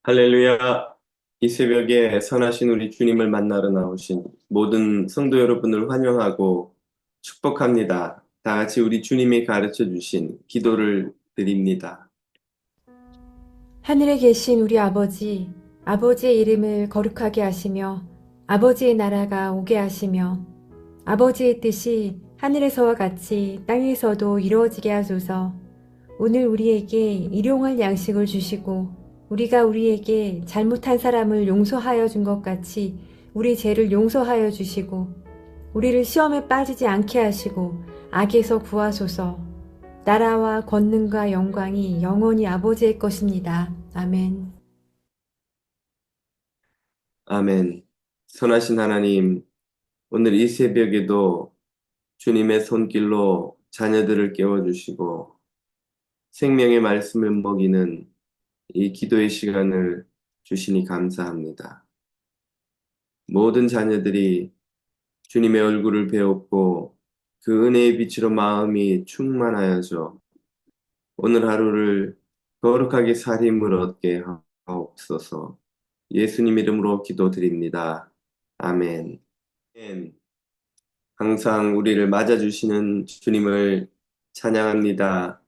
할렐루야. 이 새벽에 선하신 우리 주님을 만나러 나오신 모든 성도 여러분을 환영하고 축복합니다. 다 같이 우리 주님이 가르쳐 주신 기도를 드립니다. 하늘에 계신 우리 아버지, 아버지의 이름을 거룩하게 하시며 아버지의 나라가 오게 하시며 아버지의 뜻이 하늘에서와 같이 땅에서도 이루어지게 하소서. 오늘 우리에게 일용할 양식을 주시고 우리가 우리에게 잘못한 사람을 용서하여 준 것 같이 우리 죄를 용서하여 주시고 우리를 시험에 빠지지 않게 하시고 악에서 구하소서. 나라와 권능과 영광이 영원히 아버지의 것입니다. 아멘. 아멘. 선하신 하나님, 오늘 이 새벽에도 주님의 손길로 자녀들을 깨워주시고 생명의 말씀을 먹이는 이 기도의 시간을 주시니 감사합니다. 모든 자녀들이 주님의 얼굴을 배웠고 그 은혜의 빛으로 마음이 충만하여져 오늘 하루를 거룩하게 살림을 얻게 하옵소서. 예수님 이름으로 기도드립니다. 아멘. 아멘. 항상 우리를 맞아주시는 주님을 찬양합니다.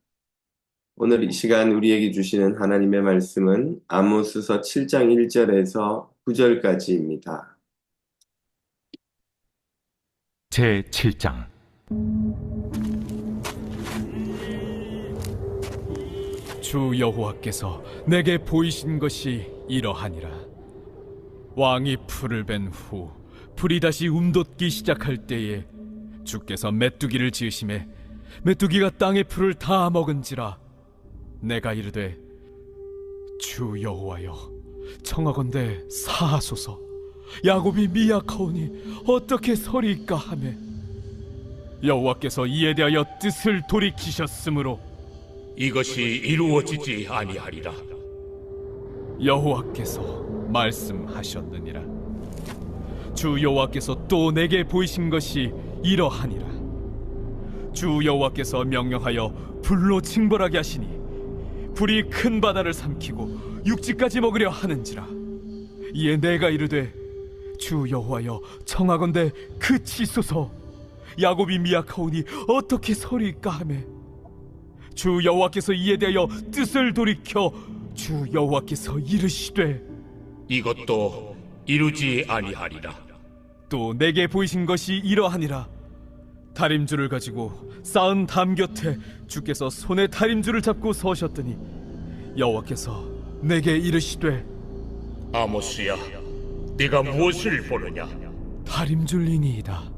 오늘 이 시간 우리에게 주시는 하나님의 말씀은 아모스서 7장 1절에서 9절까지입니다. 제 7장. 주 여호와께서 내게 보이신 것이 이러하니라. 왕이 풀을 벤 후 풀이 다시 움돋기 시작할 때에 주께서 메뚜기를 지으심에 메뚜기가 땅의 풀을 다 먹은지라. 내가 이르되 주 여호와여, 청하건대 사하소서. 야곱이 미약하오니 어떻게 서리이까 하매 여호와께서 이에 대하여 뜻을 돌이키셨으므로 이것이 이루어지지 아니하리라. 여호와께서 말씀하셨느니라. 주 여호와께서 또 내게 보이신 것이 이러하니라. 주 여호와께서 명령하여 불로 징벌하게 하시니 불이 큰 바다를 삼키고 육지까지 먹으려 하는지라. 이에 내가 이르되 주 여호와여, 청하건대 그치소서. 야곱이 미약하오니 어떻게 서리이까 하매 주 여호와께서 이에 대하여 뜻을 돌이켜 주 여호와께서 이르시되 이것도 이루지 아니하리라. 또 내게 보이신 것이 이러하니라. 다림줄을 가지고 쌓은 담 곁에 주께서 손에 다림줄을 잡고 서셨더니 여호와께서 내게 이르시되 아모스야, 네가 무엇을 보느냐? 다림줄이니이다.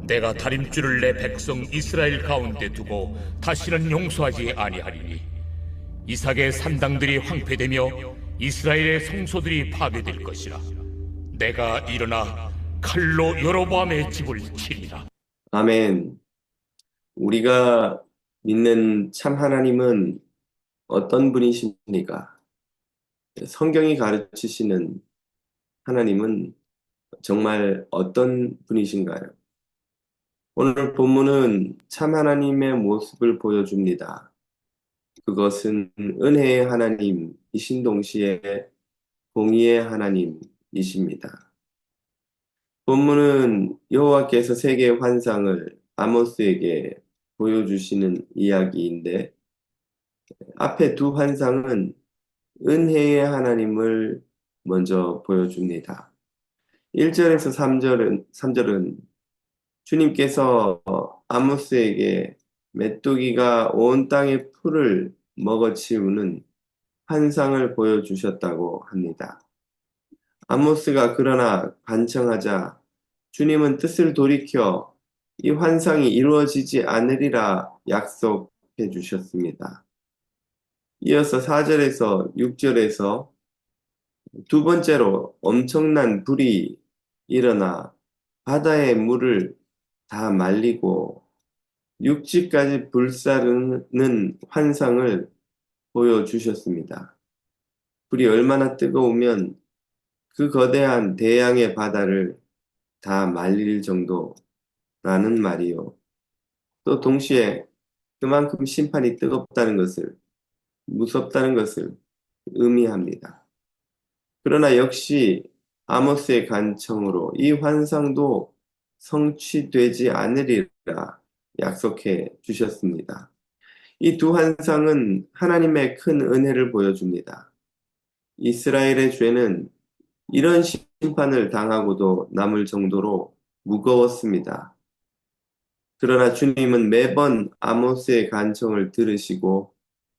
내가 다림줄을 내 백성 이스라엘 가운데 두고 다시는 용서하지 아니하리니 이삭의 산당들이 황폐되며 이스라엘의 성소들이 파괴될 것이라. 내가 일어나 칼로 여로보암의 집을 치리라. 아멘. 우리가 믿는 참 하나님은 어떤 분이십니까? 성경이 가르치시는 하나님은 정말 어떤 분이신가요? 오늘 본문은 참 하나님의 모습을 보여줍니다. 그것은 은혜의 하나님이신 동시에 공의의 하나님이십니다. 본문은 여호와께서 세 개의 환상을 아모스에게 보여주시는 이야기인데 앞에 두 환상은 은혜의 하나님을 먼저 보여줍니다. 1절에서 3절은 주님께서 아모스에게 메뚜기가 온 땅의 풀을 먹어치우는 환상을 보여주셨다고 합니다. 아모스가 그러나 간청하자 주님은 뜻을 돌이켜 이 환상이 이루어지지 않으리라 약속해 주셨습니다. 이어서 4절에서 6절에서 두 번째로 엄청난 불이 일어나 바다의 물을 다 말리고 육지까지 불사르는 환상을 보여주셨습니다. 불이 얼마나 뜨거우면 그 거대한 대양의 바다를 다 말릴 정도라는 말이요. 또 동시에 그만큼 심판이 뜨겁다는 것을, 무섭다는 것을 의미합니다. 그러나 역시 아모스의 간청으로 이 환상도 성취되지 않으리라 약속해 주셨습니다. 이 두 환상은 하나님의 큰 은혜를 보여줍니다. 이스라엘의 죄는 이런 심판을 당하고도 남을 정도로 무거웠습니다. 그러나 주님은 매번 아모스의 간청을 들으시고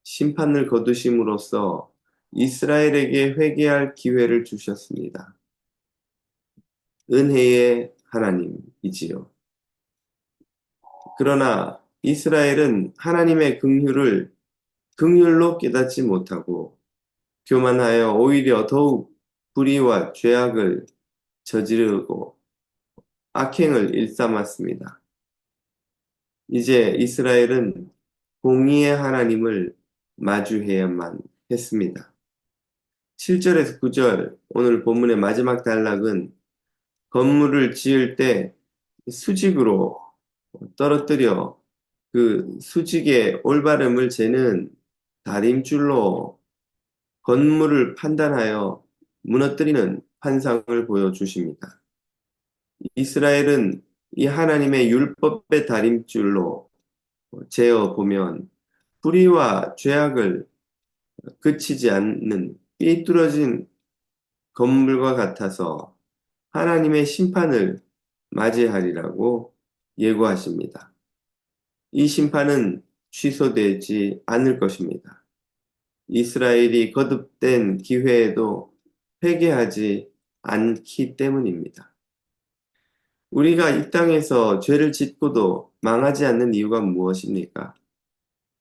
심판을 거두심으로써 이스라엘에게 회개할 기회를 주셨습니다. 은혜의 하나님이지요. 그러나 이스라엘은 하나님의 긍휼을 긍휼로 깨닫지 못하고 교만하여 오히려 더욱 불의와 죄악을 저지르고 악행을 일삼았습니다. 이제 이스라엘은 공의의 하나님을 마주해야만 했습니다. 7절에서 9절 오늘 본문의 마지막 단락은 건물을 지을 때 수직으로 떨어뜨려 그 수직의 올바름을 재는 다림줄로 건물을 판단하여 무너뜨리는 환상을 보여주십니다. 이스라엘은 이 하나님의 율법의 다림줄로 재어 보면 불의와 죄악을 그치지 않는 삐뚤어진 건물과 같아서 하나님의 심판을 맞이하리라고 예고하십니다. 이 심판은 취소되지 않을 것입니다. 이스라엘이 거듭된 기회에도 회개하지 않기 때문입니다. 우리가 이 땅에서 죄를 짓고도 망하지 않는 이유가 무엇입니까?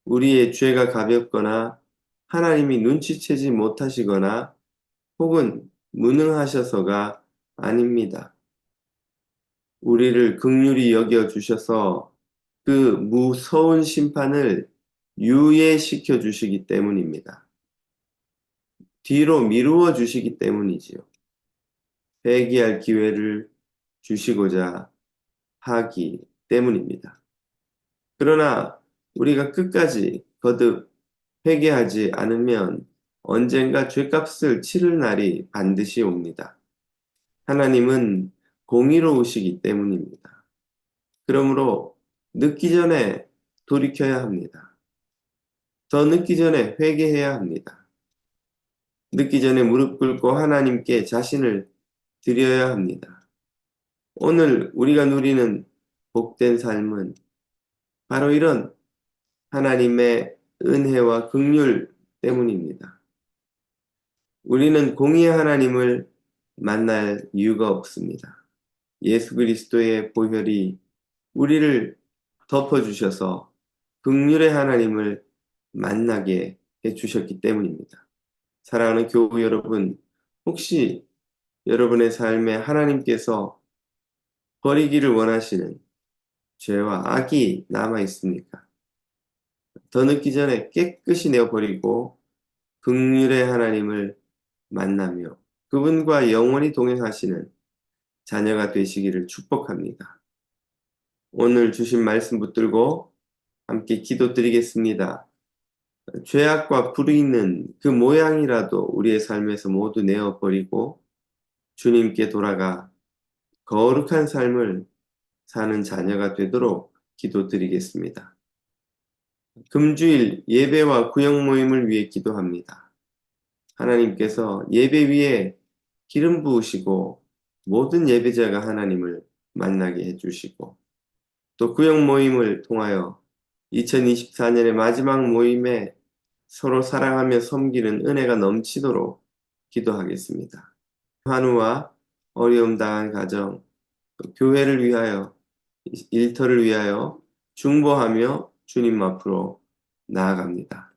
우리의 죄가 가볍거나 하나님이 눈치채지 못하시거나 혹은 무능하셔서가 아닙니다. 우리를 긍휼히 여겨 주셔서 그 무서운 심판을 유예시켜 주시기 때문입니다. 뒤로 미루어 주시기 때문이지요. 회개할 기회를 주시고자 하기 때문입니다. 그러나 우리가 끝까지 거듭 회개하지 않으면 언젠가 죄값을 치를 날이 반드시 옵니다. 하나님은 공의로우시기 때문입니다. 그러므로 늦기 전에 돌이켜야 합니다. 더 늦기 전에 회개해야 합니다. 늦기 전에 무릎 꿇고 하나님께 자신을 드려야 합니다. 오늘 우리가 누리는 복된 삶은 바로 이런 하나님의 은혜와 긍휼 때문입니다. 우리는 공의의 하나님을 만날 이유가 없습니다. 예수 그리스도의 보혈이 우리를 덮어주셔서 긍휼의 하나님을 만나게 해주셨기 때문입니다. 사랑하는 교우 여러분, 혹시 여러분의 삶에 하나님께서 버리기를 원하시는 죄와 악이 남아 있습니까? 더 늦기 전에 깨끗이 내어버리고 긍휼의 하나님을 만나며 그분과 영원히 동행하시는 자녀가 되시기를 축복합니다. 오늘 주신 말씀 붙들고 함께 기도드리겠습니다. 죄악과 불이 있는 그 모양이라도 우리의 삶에서 모두 내어버리고 주님께 돌아가 거룩한 삶을 사는 자녀가 되도록 기도드리겠습니다. 금주일 예배와 구역 모임을 위해 기도합니다. 하나님께서 예배 위에 기름 부으시고 모든 예배자가 하나님을 만나게 해주시고 또 구역 모임을 통하여 2024년의 마지막 모임에 서로 사랑하며 섬기는 은혜가 넘치도록 기도하겠습니다. 환우와 어려움 당한 가정, 또 교회를 위하여, 일터를 위하여 중보하며 주님 앞으로 나아갑니다.